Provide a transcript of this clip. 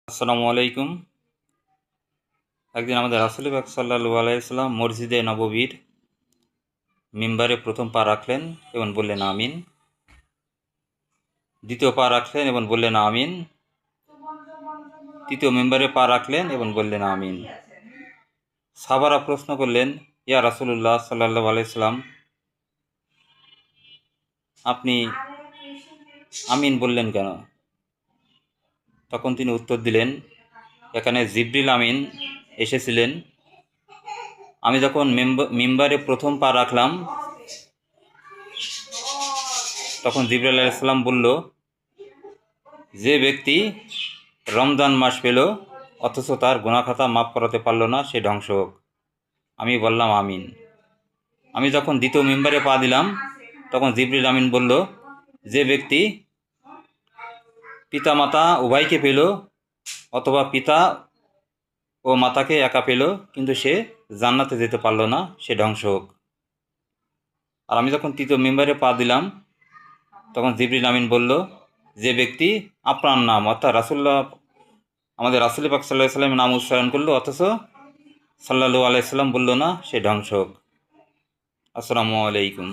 আসসালামু আলাইকুম। একদিন আমাদের রাসূল পাক সাল্লাল্লাহু আলাইহি সাল্লাম মসজিদে নববীর মিম্বারে প্রথম পা রাখলেন এবং বললেন আমিন। দ্বিতীয় পা রাখলেন এবং বললেন আমিন। তৃতীয় মিম্বারে পা রাখলেন এবং বললেন আমিন। সাহাবারা প্রশ্ন করলেন, ইয়া রাসূলুল্লাহ সাল্লাল্লাহু আলাইহি সাল্লাম, আপনি আমিন বললেন কেন? তখন তিনি উত্তর দিলেন, এখানে জিবরিল আমিন এসেছিলেন। আমি যখন মিম্বারে প্রথম পা রাখলাম তখন জিবরাইল আলাইহিস সালাম বলল, যে ব্যক্তি রমজান মাস পেল অথচ তার গুনাহ খাতা মাফ করাতে পারল না, সে ধ্বংস হোক। আমি বললাম আমিন। আমি যখন দ্বিতীয় মিম্বারে পা দিলাম তখন জিবরিল আমিন বলল, যে ব্যক্তি পিতা মাতা উভয়কে পেল অথবা পিতা ও মাতাকে একা পেল কিন্তু সে জান্নাতে যেতে পারল না, সে ধ্বংস হোক। আর আমি যখন তৃতীয় মিম্বারে পা দিলাম তখন জিবরিল আমিন বলল, যে ব্যক্তি আপনার নাম অর্থাৎ আমাদের রাসূল পাক সাল্লাল্লাহু আলাইহি সাল্লামের নাম উচ্চারণ করলো অথচ সাল্লাল্লাহু আলাইহি সাল্লাম বলল না, সে ধ্বংস হোক। আসসালামু আলাইকুম।